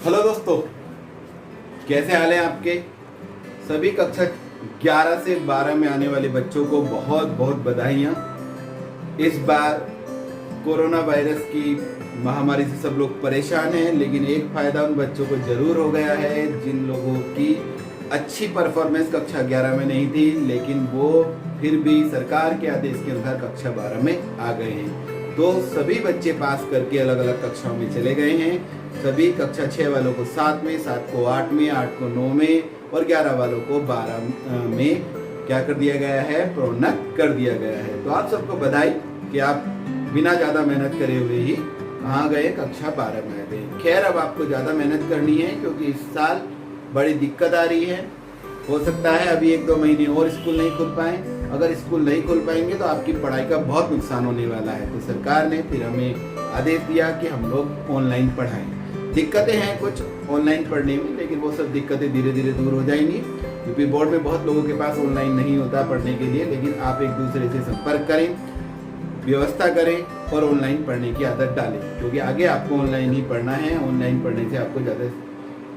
Hello दोस्तों, कैसे हाल है आपके। सभी कक्षा 11 से 12 में आने वाले बच्चों को बहुत बहुत बधाइयाँ। इस बार कोरोना वायरस की महामारी से सब लोग परेशान हैं, लेकिन एक फ़ायदा उन बच्चों को ज़रूर हो गया है जिन लोगों की अच्छी परफॉर्मेंस कक्षा 11 में नहीं थी, लेकिन वो फिर भी सरकार के आदेश के अनुसार कक्षा 12 में आ गए हैं। तो सभी बच्चे पास करके अलग अलग कक्षाओं में चले गए हैं। सभी कक्षा 6 वालों को 7 में, 7 को 8 में, 8 को 9 में और 11 वालों को 12 में क्या कर दिया गया है, प्रोन्नत कर दिया गया है। तो आप सबको बधाई कि आप बिना ज़्यादा मेहनत करे हुए ही कहाँ गए, कक्षा 12 में आ गए। खैर, अब आपको ज़्यादा मेहनत करनी है क्योंकि इस साल बड़ी दिक्कत आ रही है। हो सकता है अभी 1-2 महीने और स्कूल नहीं खुल पाए। अगर स्कूल नहीं खुल पाएंगे तो आपकी पढ़ाई का बहुत नुकसान होने वाला है। तो सरकार ने फिर हमें आदेश दिया कि हम लोग ऑनलाइन पढ़ाएं। दिक्कतें हैं कुछ ऑनलाइन पढ़ने में, लेकिन वो सब दिक्कतें धीरे धीरे दूर हो जाएंगी क्योंकि बोर्ड में बहुत लोगों के पास ऑनलाइन नहीं होता पढ़ने के लिए। लेकिन आप एक दूसरे से संपर्क करें, व्यवस्था करें और ऑनलाइन पढ़ने की आदत डालें, क्योंकि आगे आपको ऑनलाइन ही पढ़ना है। ऑनलाइन पढ़ने से आपको ज़्यादा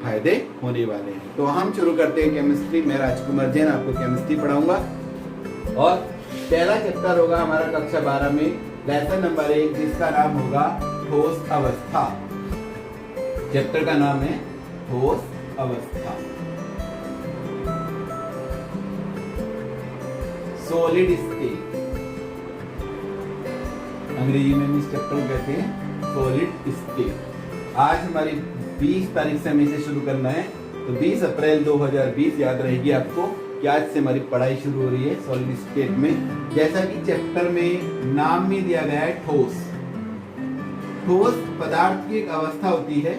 फायदे होने वाले हैं। तो हम शुरू करते हैं केमिस्ट्री। मैं राजकुमार जैन आपको केमिस्ट्री पढ़ाऊंगा और पहला चैप्टर होगा हमारा कक्षा 12 में लेसन नंबर 1, जिसका नाम होगा ठोस अवस्था। चैप्टर का नाम है ठोस अवस्था, सॉलिड स्टेट। अंग्रेजी में इस चैप्टर को कहते हैं सॉलिड स्टेट। आज हमारी 20 तारीख से हमें इसे शुरू करना है, तो 20 अप्रैल 2020 याद रहेगी आपको कि आज से हमारी पढ़ाई शुरू हो रही है सॉलिड स्टेट में। जैसा कि चैप्टर में नाम में दिया गया है ठोस। ठोस पदार्थ की एक अवस्था होती है।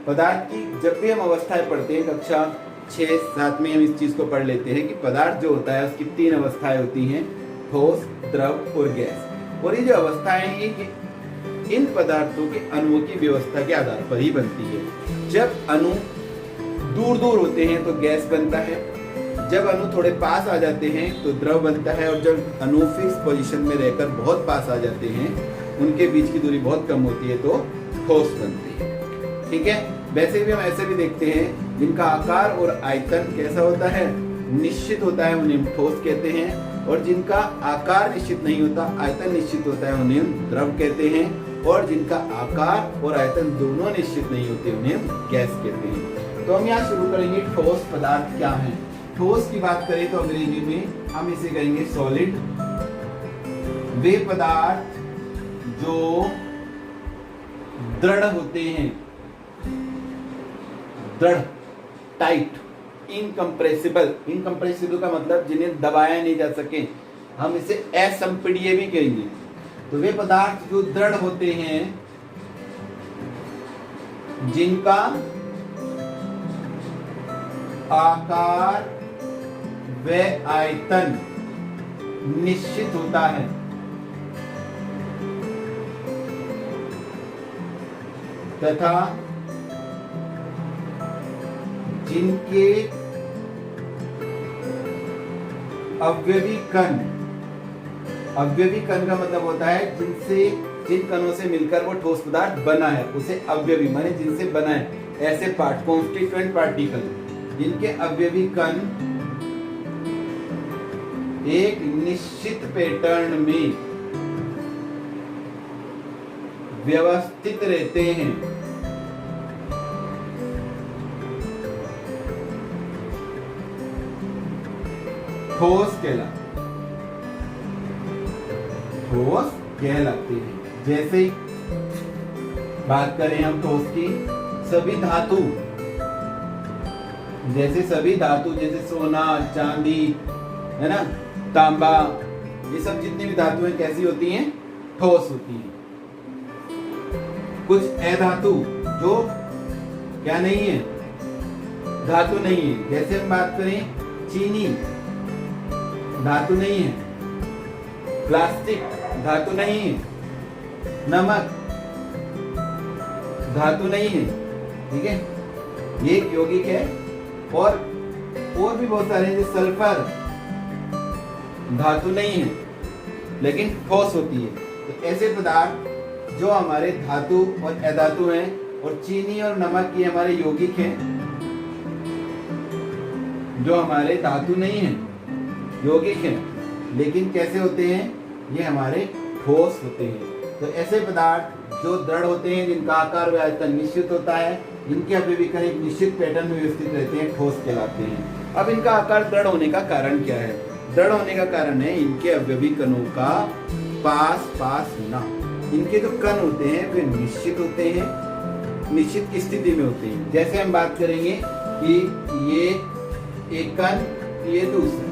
पदार्थ की जब भी हम अवस्थाएं पढ़ते हैं, कक्षा 6-7 में हम इस चीज को पढ़ लेते हैं कि पदार्थ जो होता है उसकी 3 अवस्थाएं होती हैं, ठोस, द्रव और गैस। और ये जो अवस्थाएं हैं इन पदार्थों के अणुओं की व्यवस्था के आधार पर ही बनती है। जब अणु दूर दूर होते हैं तो गैस बनता है, जब अणु थोड़े पास आ जाते हैं तो द्रव बनता है, और जब अणु फिक्स पोजीशन में रहकर बहुत पास आ जाते हैं, उनके बीच की दूरी बहुत कम होती है, तो ठोस बनती है। ठीक है। वैसे भी हम ऐसे भी देखते हैं जिनका आकार और आयतन कैसा होता है, निश्चित होता है, उन्हें ठोस कहते हैं। और जिनका आकार निश्चित नहीं होता, आयतन निश्चित होता है, उन्हें हम द्रव कहते हैं। और जिनका आकार और आयतन दोनों निश्चित नहीं होते, उन्हें हम गैस कहते हैं। तो हम यहाँ शुरू करेंगे ठोस पदार्थ क्या है। ठोस की बात करें तो अंग्रेजी में हम इसे कहेंगे सॉलिड। वे पदार्थ जो दृढ़ होते हैं, दृढ़, टाइट, इनकम्प्रेसिबल। इनकम्प्रेसिबल का मतलब जिन्हें दबाया नहीं जा सके, हम इसे असंपीड्य भी कहेंगे। तो वे पदार्थ जो दृढ़ होते हैं, जिनका आकार व आयतन निश्चित होता है, तथा जिनके अवयवी कण, अवयवी कण का मतलब होता है जिन कणों से मिलकर वो ठोस पदार्थ बना है, उसे अवयवी माने जिनसे बना है। ऐसे पार्ट, कॉन्स्टिट्यूएंट पार्टिकल, जिनके अवयवी कण एक निश्चित पैटर्न में व्यवस्थित रहते हैं, ठोस कहलाते हैं। जैसे बात करें हम ठोस की, सभी धातु, जैसे सोना, चांदी, है ना, तांबा, ये सब जितनी भी धातु हैं कैसी होती हैं, ठोस होती हैं। कुछ अधातु जो क्या नहीं है, धातु नहीं है। जैसे हम बात करें चीनी, धातु नहीं है। प्लास्टिक, धातु नहीं है। नमक, धातु नहीं है। ठीक है, ये यौगिक है। और भी बहुत सारे हैं, जैसे सल्फर, धातु नहीं है लेकिन ठोस होती है। तो ऐसे पदार्थ जो हमारे धातु और अधातु हैं और चीनी और नमक ये हमारे यौगिक हैं, जो हमारे धातु नहीं है, यौगिक हैं, लेकिन कैसे होते हैं, ये हमारे ठोस होते हैं। तो ऐसे पदार्थ जो दृढ़ होते हैं, जिनका आकार व आयतन निश्चित होता है, जिनके अभिविकरण एक निश्चित पैटर्न में व्यवस्थित रहते हैं, ठोस कहलाते हैं। अब इनका आकार दृढ़ होने का कारण क्या है? दृढ़ होने का कारण है इनके अवयवी कणों का पास पास होना। इनके जो कण होते हैं वे निश्चित होते हैं, निश्चित स्थिति में होते हैं। जैसे हम बात करेंगे कि ये एक कण, ये दूसरा,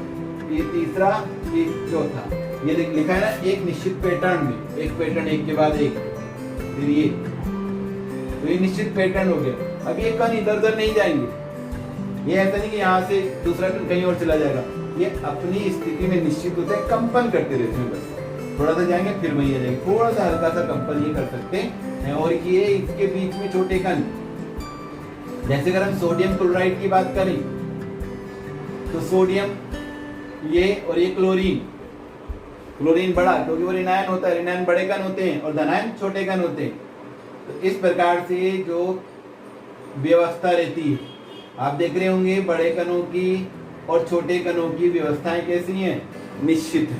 ये तीसरा, ये चौथा, ये लिखा है ना, एक निश्चित पैटर्न में, एक पैटर्न एक के बाद एक, फिर ये, तो ये निश्चित पैटर्न हो गया। अब ये कण इधर उधर नहीं जाएंगे, ये ऐसा नहीं कि यहाँ से दूसरा कण कहीं और चला जाएगा, ये अपनी स्थिति में निश्चित होते हैं, कंपन करते रहते हैं, बस थोड़ा सा जाएंगे फिर वहीं आ जाएंगे, थोड़ा सा हल्का सा कंपन ये कर सकते हैं। और ये इसके बीच में छोटे कण, जैसे अगर हम सोडियम क्लोराइड की बात करें तो सोडियम ये और ये क्लोरीन, क्लोरीन बड़ा क्योंकि वो ऋणायन होता है, ऋणायन बड़े कण होते हैं और धनायन छोटे कण होते हैं। तो इस प्रकार से जो व्यवस्था रहती है, आप देख रहे होंगे बड़े कणों की और छोटे कणों की व्यवस्थाएं कैसी हैं, निश्चित है।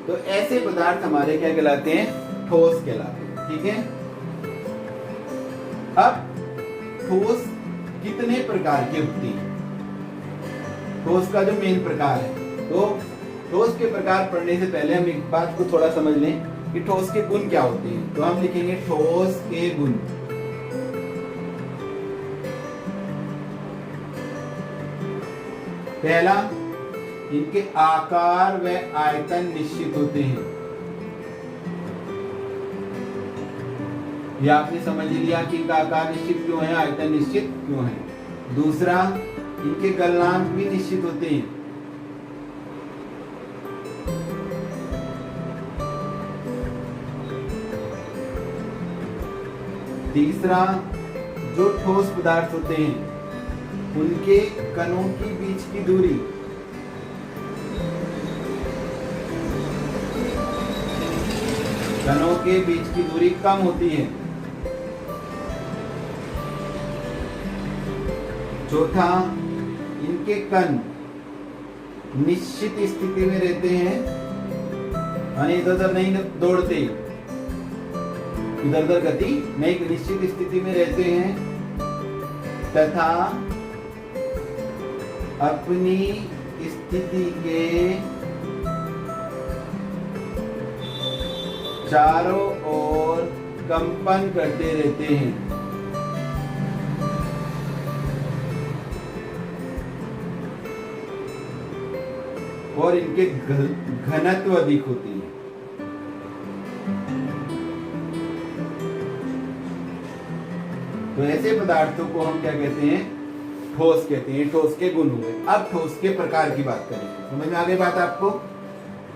तो ऐसे पदार्थ हमारे क्या कहलाते हैं, ठोस कहलाते हैं। ठीक है, अब ठोस कितने प्रकार के होती हैं? ठोस का जो मेन प्रकार है, तो ठोस के प्रकार पढ़ने से पहले हम एक बात को थोड़ा समझ लें कि ठोस के गुण क्या होते हैं। तो हम लिखेंगे ठोस के गुण। पहला, इनके आकार व आयतन निश्चित होते हैं। ये आपने समझ लिया कि इनका आकार निश्चित क्यों है, आयतन निश्चित क्यों है। दूसरा, इनके गलनांक भी निश्चित होते हैं। तीसरा, जो ठोस पदार्थ होते हैं उनके कणों की बीच की दूरी कणों के बीच की दूरी कम होती है। चौथा, इनके कण निश्चित स्थिति में रहते हैं, यानी इधर उधर नहीं दौड़ते, इधर उधर गति नहीं, निश्चित स्थिति में रहते हैं तथा अपनी स्थिति के चारों ओर कंपन करते रहते हैं। और इनके घनत्व अधिक होती है। तो ऐसे पदार्थों को हम क्या कहते हैं, ठोस कहते हैं। ठोस के गुण हुए। अब ठोस के प्रकार की बात करेंगे। समझ में आ गई बात आपको?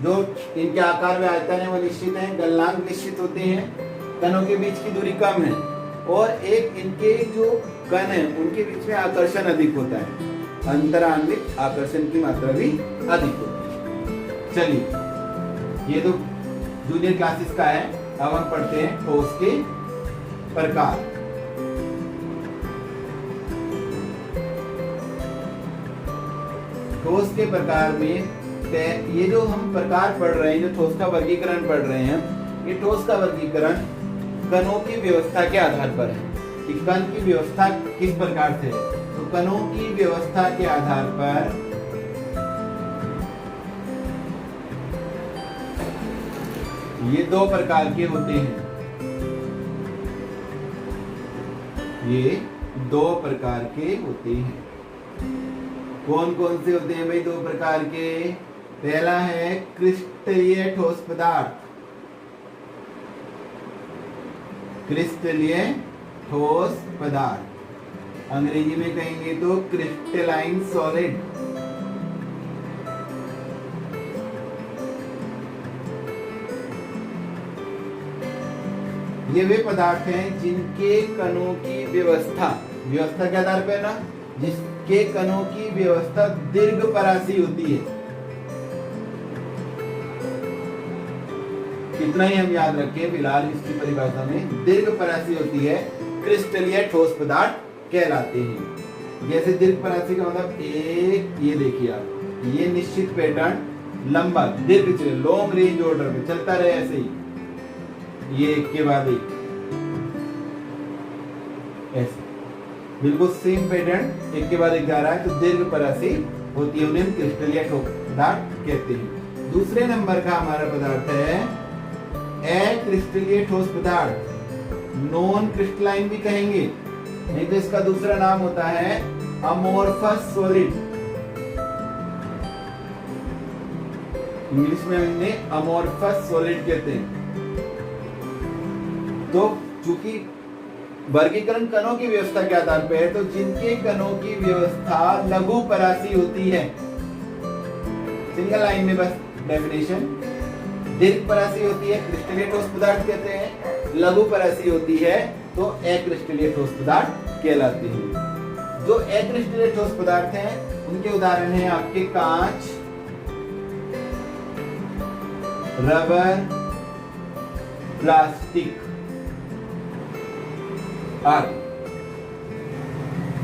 जो इनके आकार में आयतन है वो निश्चित है, गलनांक निश्चित होते हैं, कणों के बीच की दूरी कम है और एक इनके जो कण है उनके बीच में आकर्षण अधिक होता है, अंतरांगिक आकर्षण की मात्रा भी अधिक होती है। चलिए, ये तो जूनियर क्लासेस का है। अब हम पढ़ते हैं ठोस के प्रकार। ठोस के प्रकार में ये जो हम प्रकार पढ़ रहे हैं, जो ठोस का वर्गीकरण पढ़ रहे हैं, ये ठोस का वर्गीकरण कणों की व्यवस्था के आधार पर है कि कण की व्यवस्था किस प्रकार से है। तो कणों की व्यवस्था के आधार पर ये दो प्रकार के होते हैं। ये दो प्रकार के होते हैं। कौन कौन से होते हैं भाई दो प्रकार के? पहला है क्रिस्टलीय ठोस पदार्थ। क्रिस्टलीय ठोस पदार्थ, अंग्रेजी में कहेंगे तो क्रिस्टलाइन सॉलिड। ये वे पदार्थ हैं जिनके कणों की व्यवस्था के आधार पर ना, जिसके कणों की व्यवस्था दीर्घपरासी होती है। इतना ही हम याद रखें फिलहाल इसकी परिभाषा में, दीर्घपरासी होती है। क्रिस्टलीय ठोस पदार्थ कहलाते हैं। जैसे दीर्घपरासी का मतलब एक, ये देखिए आप, ये निश्चित पैटर्न लंबा दीर्घ चले, लॉन्ग रेंज ऑर्डर में चलता रहे ऐसे ही, ये एक के बाद एक ऐसे बिल्कुल सेम पैटर्न एक के बाद एक जा रहा है, तो दीर्घपरासी होती है, उन्हें हम क्रिस्टलीय ठोस पदार्थ कहते हैं। दूसरे नंबर का हमारा पदार्थ है अक्रिस्टलीय ठोस पदार्थ, नॉन क्रिस्टलाइन भी कहेंगे, नहीं तो इसका दूसरा नाम होता है अमोर्फस सॉलिड। इंग्लिश में इन्हें अमोर्फस सॉलिड कहते हैं। तो चूंकि वर्गीकरण कणों की व्यवस्था के आधार पर है, तो जिनके कणों की व्यवस्था लघु परासी होती है, सिंगल लाइन में बस डेफिनेशन, दीर्घ परासी होती है क्रिस्टलीय ठोस पदार्थ कहते हैं, लघु परासी होती है तो अक्रिस्टलीय ठोस पदार्थ कहलाती है। जो अक्रिस्टलीय ठोस पदार्थ हैं उनके उदाहरण हैं आपके कांच, रबर, प्लास्टिक आदि,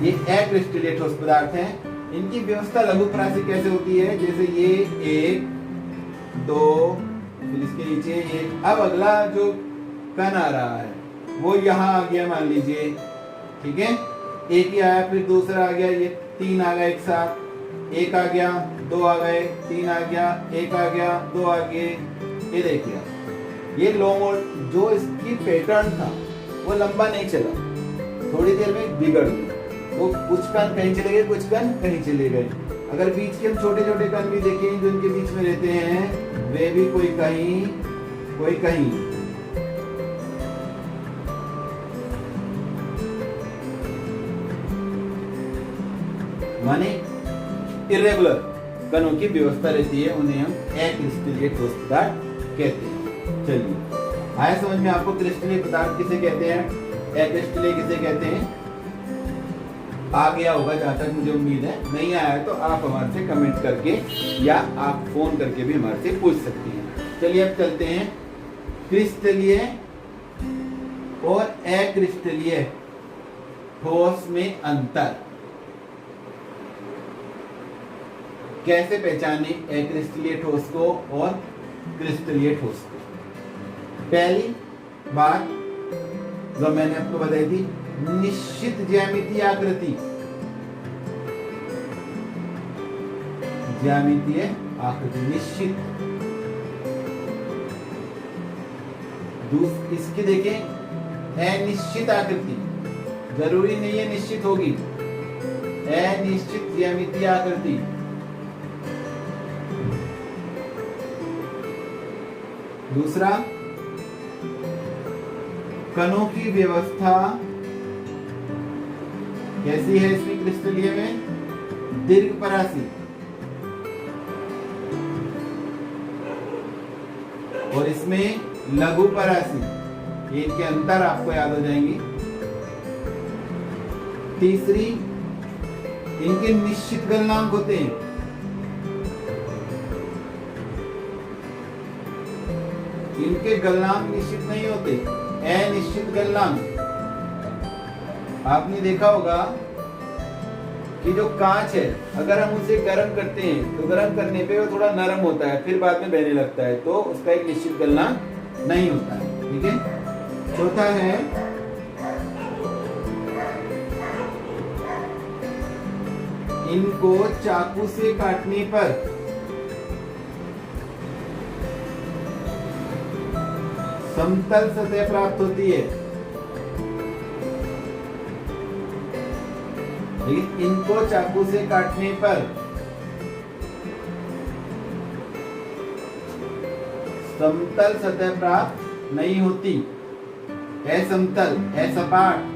ये अक्रिस्टलीय ठोस पदार्थ हैं। इनकी व्यवस्था लघु परासी कैसे होती है, जैसे ये एक, दो, फिर इसके नीचे एक, अब अगला जो कण आ रहा है वो यहाँ आ गया मान लीजिए, ठीक है, एक ही आया, फिर दूसरा आ गया, ये तीन आ गए एक साथ, एक आ गया, दो आ गए, तीन आ गया, एक आ गया, दो आ गए, ये देखिए ये लॉन्ग, जो इसकी पैटर्न था वो लंबा नहीं चला, थोड़ी देर में बिगड़ गया, वो कुछ कण कहीं चले गए, कुछ कण कहीं चले गए। अगर बीच के हम छोटे छोटे कण भी देखें जो इनके बीच में रहते हैं, वे भी कोई कहीं कोई कहीं, माने इरेगुलर कणों की व्यवस्था रहती है, उन्हें हम अक्रिस्टलीय ठोस पदार्थ कहते हैं। चलिए आया समझ में आपको क्रिस्टलीय पदार्थ किसे कहते हैं, अक्रिस्टलीय किसे कहते हैं, आ गया होगा जहां तक मुझे उम्मीद है। नहीं आया है तो आप हमारे से कमेंट करके या आप फोन करके भी हमारे से पूछ सकती हैं। चलिए अब चलते हैं क्रिस्टलीय और अक्रिस्टलीय ठोस में अंतर, कैसे पहचाने अक्रिस्टलीय ठोस को और क्रिस्टलीय ठोस को। पहली बात जो मैंने आपको बताई थी, निश्चित ज्यामितीय आकृति, ज्यामितीय आकृति निश्चित। इसकी देखें अनिश्चित आकृति, जरूरी नहीं है निश्चित होगी, अनिश्चित ज्यामितीय आकृति। दूसरा, कणों की व्यवस्था कैसी है इसमें क्रिस्टलीय में, दीर्घ परासी, और इसमें लघु परासी, ये इनके अंतर आपको याद हो जाएंगी। तीसरी, इनके निश्चित गलनांक होते हैं, इनके गलनांक निश्चित नहीं होते, अनिश्चित गलनांक। आपने देखा होगा कि जो कांच है अगर हम उसे गर्म करते हैं तो गर्म करने पे वो थोड़ा नरम होता है, फिर बाद में बहने लगता है, तो उसका एक निश्चित गलनांक नहीं होता है, ठीक है। चौथा है इनको चाकू से काटने पर समतल सतह प्राप्त होती है, लेकिन इनको चाकू से काटने पर समतल सतह प्राप्त नहीं होती, असमतल, असपाट।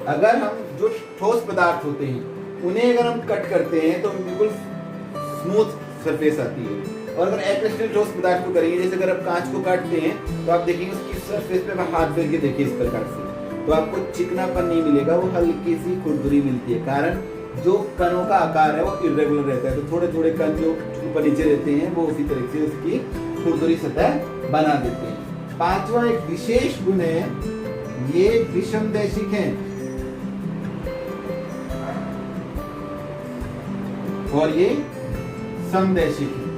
अगर हम जो ठोस पदार्थ होते हैं उन्हें अगर हम कट करते हैं तो बिल्कुल स्मूथ सरफेस आती है, और अगर अक्रिस्टलीय ठोस पदार्थ को करेंगे, जैसे अगर आप कांच को काटते हैं तो आप देखेंगे उसकी सरफेस पे हाथ फेर के देखिए इस प्रकार से, तो आपको चिकनापन नहीं मिलेगा, वो हल्की सी खुरदुरी मिलती है। कारण जो कणों का आकार है वो इरेगुलर रहता है, तो थोड़े थोड़े कण जो ऊपर नीचे रहते हैं वो उसी तरह से उसकी खुरदुरी सतह बना देते हैं। पांचवा एक विशेष गुण है, ये विषमदैशिक है और ये समदैशिक है।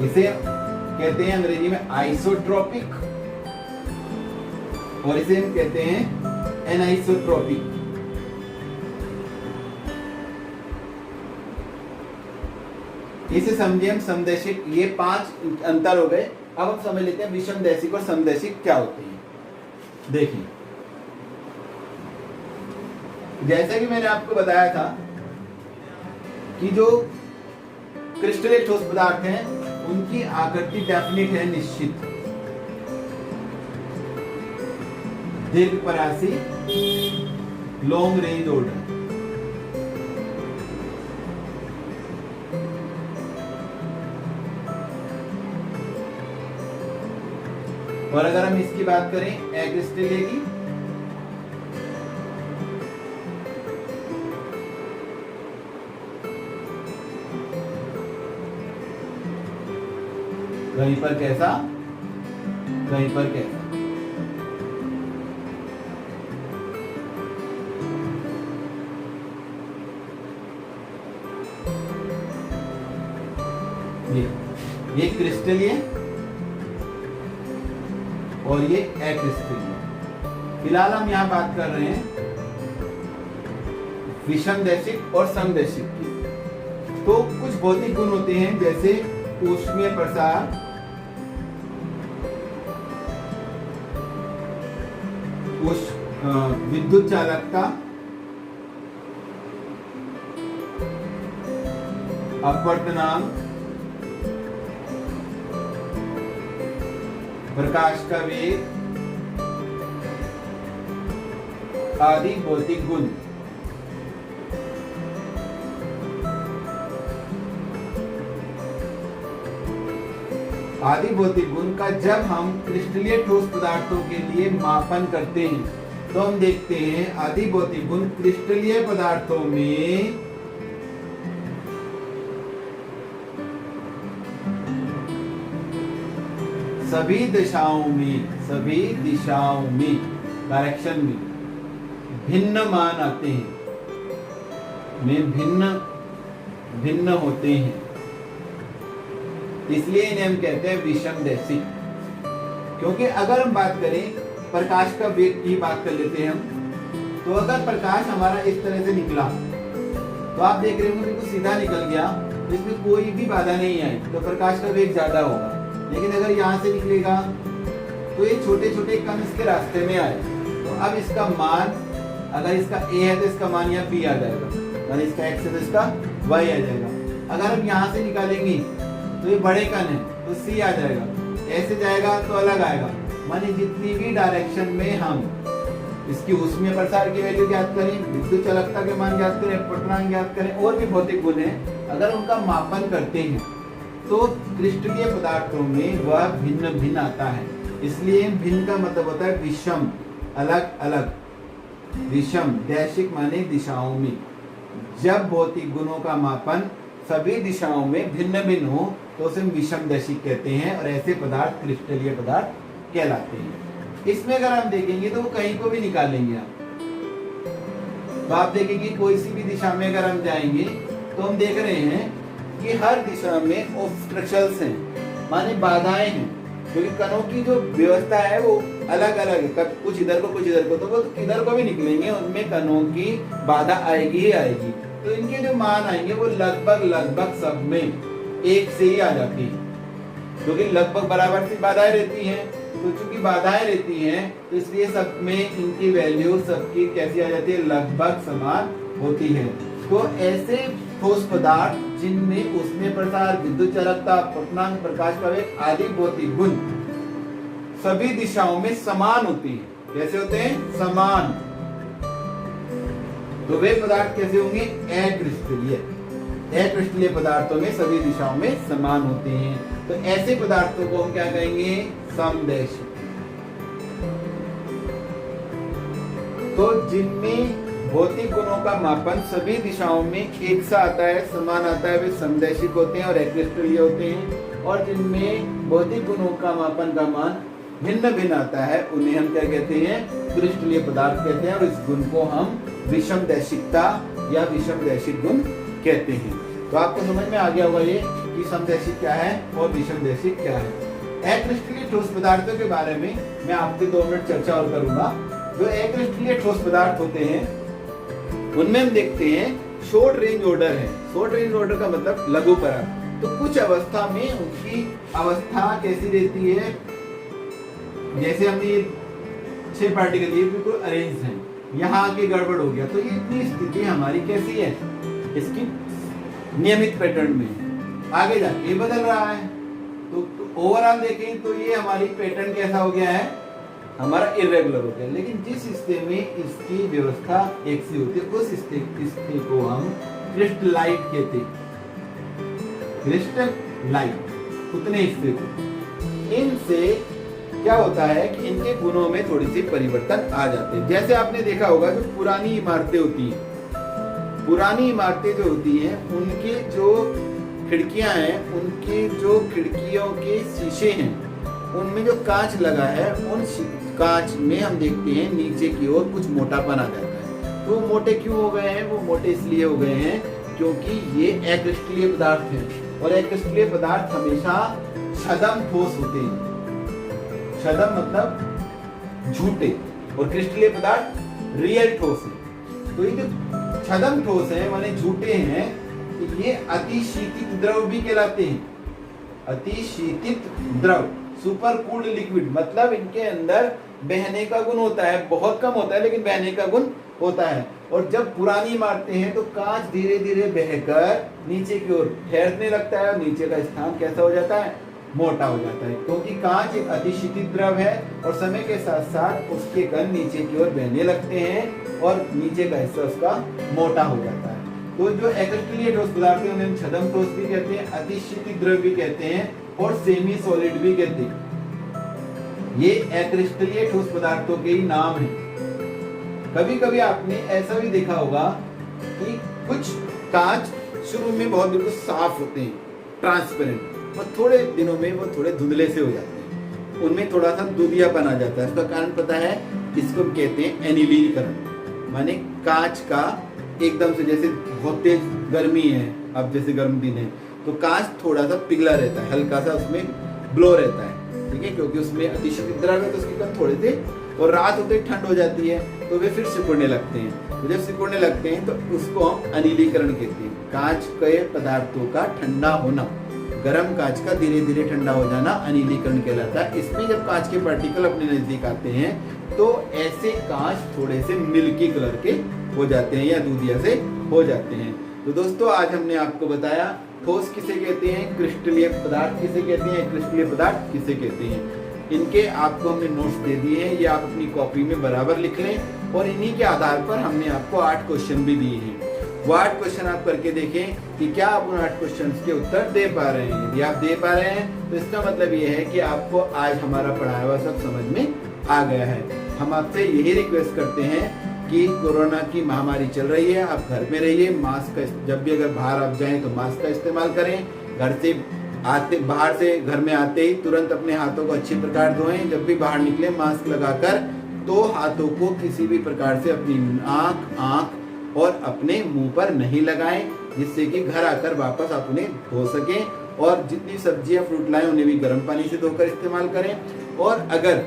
इसे कहते हैं अंग्रेजी में आइसोट्रोपिक और इसे हम कहते हैं एनाइसोट्रोपिक। इसे समझिए हम समदैशिक, ये 5 अंतर हो गए। अब हम समझ लेते हैं विषमदैशिक और समदैशिक क्या होते हैं। देखिए, जैसा कि मैंने आपको बताया था कि जो क्रिस्टलीय ठोस पदार्थ हैं उनकी आकृति डेफिनिट है, निश्चित, दीर्घपरासी, लॉन्ग रेंज ऑर्डर। और अगर हम इसकी बात करें एक्रिस्टलीय की, कहीं पर कैसा, कहीं पर कैसा। ये क्रिस्टलीय और ये एक्रिस्टलीय। फिलहाल हम यहां बात कर रहे हैं विषमदैशिक और समदैशिक की। तो कुछ भौतिक गुण होते हैं जैसे ऊष्मीय प्रसार, विद्युत चालकता, अपवर्तनांक, प्रकाश का वेग आदि भौतिक गुण। आदि भौतिक गुण का जब हम क्रिस्टलीय ठोस पदार्थों के लिए मापन करते हैं तो हम देखते हैं आदि भौतिक गुण क्रिस्टलीय पदार्थों में सभी दिशाओं में डायरेक्शन में भिन्न मान आते हैं, में भिन्न होते हैं, इसलिए इन्हें हम कहते हैं विषमदैशिक। क्योंकि अगर हम बात करें प्रकाश का वेग की बात कर लेते हैं हम, तो अगर प्रकाश हमारा इस तरह से निकला तो आप देख रहे होंगे बिल्कुल सीधा निकल गया, जिसमें कोई भी बाधा नहीं आई, तो प्रकाश का वेग ज्यादा होगा। लेकिन अगर यहाँ से निकलेगा तो ये छोटे छोटे कण इसके रास्ते में आए, तो अब इसका मान, अगर इसका a है तो इसका मान यहाँ b आ जाएगा, अगर इसका x है तो इसका y आ जाएगा। अगर हम यहाँ से निकालेंगे तो ये बड़े कण है तो c आ जाएगा, ऐसे जाएगा तो अलग आएगा। माने जितनी भी डायरेक्शन में हम इसकी ऊष्मीय प्रसार की वैल्यू ज्ञात करें, विद्युत चालकता के मान ज्ञात करें, अपवर्तनांक ज्ञात करें, और भी भौतिक गुण हैं, अगर उनका मापन करते हैं तो क्रिस्टलीय पदार्थों में वह भिन्न भिन्न आता है। इसलिए भिन्न का मतलब होता है विषम, अलग अलग। विषम दैशिक माने दिशाओं में। जब भौतिक गुणों का मापन सभी दिशाओं में भिन्न भिन्न हो तो उसे विषम दैशिक कहते हैं, और ऐसे पदार्थ क्रिस्टलीय पदार्थ कहलाते हैं। इसमें अगर हम देखेंगे तो वो कहीं को भी निकालेंगे आप, तो आप देखेंगे कोई सी भी दिशा में अगर हम जाएंगे तो हम देख रहे हैं कि हर दिशा में ऑब्स्ट्रक्शंस हैं, माने बाधाएं हैं, क्योंकि कणों की जो व्यवस्था है वो अलग अलग है, कुछ इधर को कुछ इधर को, तो वो किधर को भी निकलेंगे उनमें कणों की बाधा आएगी ही आएगी। तो इनके जो मान आएंगे वो लगभग सब में एक से ही आ जाती है, क्योंकि लगभग बराबर सी बाधाएं रहती हैं। तो चूंकि बाधाएं रहती हैं तो इसलिए सब में इनकी वैल्यू सबकी कैसी आ जाती है, लगभग समान होती है। तो ऐसे ठोस पदार्थ जिनमें ऊष्मीय प्रसार, विद्युत चालकता, अपवर्तनांक, प्रकाश का वेग आदि भौतिक गुण सभी दिशाओं में समान होती है। कैसे होते हैं? समान। तो वे पदार्थ कैसे होंगे? अक्रिस्टलीय। अक्रिस्टलीय पदार्थों में सभी दिशाओं में समान होते हैं। तो ऐसे पदार्थों को हम क्या कहेंगे? समदैशिक। तो जिनमें भौतिक गुणों का मापन सभी दिशाओं में एक सा आता है, समान आता है, वे समदैशिक होते हैं और एक्रिस्टलीय होते हैं। और जिनमें भौतिक गुणों का मापन का मान भिन्न भिन्न आता है उन्हें हम क्या कहते हैं, क्रिस्टलीय पदार्थ कहते हैं। और इस गुण को हम विषमदैशिकता या विषमदैशिक गुण कहते हैं। तो आपको समझ में आ गया होगा ये कि समदैशिक क्या है और विषमदैशिक क्या है। अक्रिस्टलीय ठोस पदार्थों के बारे में मैं आपसे 2 मिनट चर्चा और करूंगा। जो अक्रिस्टलीय ठोस पदार्थ होते हैं उनमें हम देखते हैं शॉर्ट रेंज ऑर्डर है। शॉर्ट रेंज ऑर्डर का मतलब लघु पराग। तो कुछ अवस्था में उनकी अवस्था कैसी रहती है, जैसे हमने 6 पार्टिकल ये बिल्कुल अरेंज हैं, यहाँ आके गड़बड़ हो गया, तो ये इतनी स्थिति हमारी कैसी है, इसकी नियमित पैटर्न में। आगे जाके ये बदल रहा है, तो ओवरऑल देखें तो ये हमारी पैटर्न कैसा हो गया है, हमारा इरेगुलर हो गया। लेकिन जिस हिस्से में इसकी व्यवस्था एक सी होती है उस हिस्से को हम क्रिस्टलाइट कहते हैं। क्रिस्टलाइट उतने हिस्से को। इनसे क्या होता है कि इनके गुणों में थोड़ी सी परिवर्तन आ जाते हैं। जैसे आपने देखा होगा जो पुरानी इमारतें होती हैं, पुरानी इमारतें जो होती हैं उनके जो खिड़कियां हैं, उनके जो खिड़कियों के शीशे हैं, उनमें जो कांच लगा है उन कांच में हम देखते हैं नीचे की ओर कुछ मोटापन आ जाता है। तो वो मोटे क्यों हो गए हैं, वो मोटे इसलिए हो गए हैं क्योंकि ये अक्रिस्टलीय पदार्थ हैं और अक्रिस्टलीय पदार्थ हमेशा छद्म ठोस होते हैं। छद्म मतलब झूठे और क्रिस्टलीय पदार्थ रियल ठोस है। तो ये जो छद्म ठोस है माने झूठे हैं, ये अतिशीतित द्रव भी कहलाते हैं। अतिशीतित द्रव, सुपर कूल्ड लिक्विड, मतलब इनके अंदर बहने का गुण होता है, बहुत कम होता है लेकिन बहने का गुण होता है। और जब पुरानी इमारतें हैं तो कांच धीरे धीरे बहकर नीचे की ओर ठहरने लगता है और नीचे का स्थान कैसा हो जाता है, मोटा हो जाता है। क्योंकि कांच एक अतिशीतित द्रव है और समय के साथ साथ उसके कण नीचे की ओर बहने लगते हैं और नीचे का हिस्सा उसका मोटा हो जाता है। तो जो अक्रिस्टलीय ठोस पदार्थ है उन्हें छद्म ठोस भी कहते हैं, अतिशीतित द्रव भी कहते हैं और सेमी सॉलिड भी कहते हैं। ये अक्रिस्टलीय ठोस पदार्थों के ही नाम हैं। कभी कभी आपने ऐसा भी देखा होगा कि कुछ कांच शुरू में बहुत बिल्कुल साफ होते हैं, ट्रांसपेरेंट, और थोड़े दिनों में वो थोड़े धुंधले से हो जाते हैं, उनमें थोड़ा सा दूधियापन आ जाता है। इसका कारण पता है, इसको हम कहते हैं एनिलीकरण। माने कांच का एकदम से, जैसे बहुत तेज गर्मी है, अब जैसे गर्म दिन है तो कांच थोड़ा सा पिघला रहता है, हल्का सा उसमें ग्लो रहता है, ठीक है, क्योंकि उसमें अतिशीतित द्रव है तो उसके कण थोड़े से, और रात होते ही ठंड हो जाती है तो वे फिर सिकुड़ने लगते हैं। तो जब सिकुड़ने लगते हैं तो उसको हम अनिलीकरण कहते हैं। कांच के पदार्थों का ठंडा होना, गर्म कांच का धीरे धीरे ठंडा हो जाना अनिलीकरण कहलाता है। इसमें जब कांच के पार्टिकल अपने नजदीक आते हैं तो ऐसे कांच थोड़े से मिल्की कलर के हो जाते हैं या दूधिया से हो जाते हैं। तो दोस्तों आज हमने आपको बताया ठोस किसे कहते हैं, क्रिस्टलीय पदार्थ किसे कहते हैं, क्रिस्टलीय पदार्थ किसे कहते हैं। इनके आपको हमने नोट्स दे दिए हैं, ये आप अपनी कॉपी में बराबर लिख लें और इन्हीं के आधार पर हमने आपको 8 क्वेश्चन भी दिए हैं। वो 8 क्वेश्चन आप करके देखें कि क्या आप उन 8 क्वेश्चन के उत्तर दे पा रहे हैं। यदि आप दे पा रहे हैं तो इसका मतलब ये है कि आपको आज हमारा पढ़ाया हुआ सब समझ में आ गया है। हम आपसे यही रिक्वेस्ट करते हैं कि कोरोना की महामारी चल रही है, आप घर में रहिए, मास्क का, जब भी अगर बाहर आप जाएं तो मास्क का इस्तेमाल करें। घर से आते, बाहर से घर में आते ही तुरंत अपने हाथों को अच्छी प्रकार धोएं। जब भी बाहर निकले मास्क लगाकर, तो हाथों को किसी भी प्रकार से अपनी आँख और अपने मुंह पर नहीं लगाएं, जिससे कि घर आकर वापस आप उन्हें धो सकें। और जितनी सब्जियां फ्रूट लाएं उन्हें भी गर्म पानी से धोकर इस्तेमाल करें। और अगर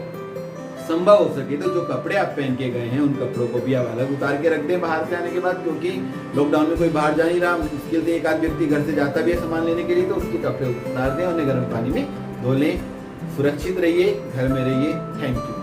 संभव हो सके तो जो कपड़े आप पहन के गए हैं उन कपड़ों को भी आप अलग उतार के रख दें बाहर से आने के बाद, क्योंकि लॉकडाउन में कोई बाहर जा नहीं रहा, मुश्किल से एक आध व्यक्ति घर से जाता भी है सामान लेने के लिए, तो उसके कपड़े उतार दें, उन्हें गर्म पानी में धो लें। सुरक्षित रहिए, घर में रहिए। Thank you.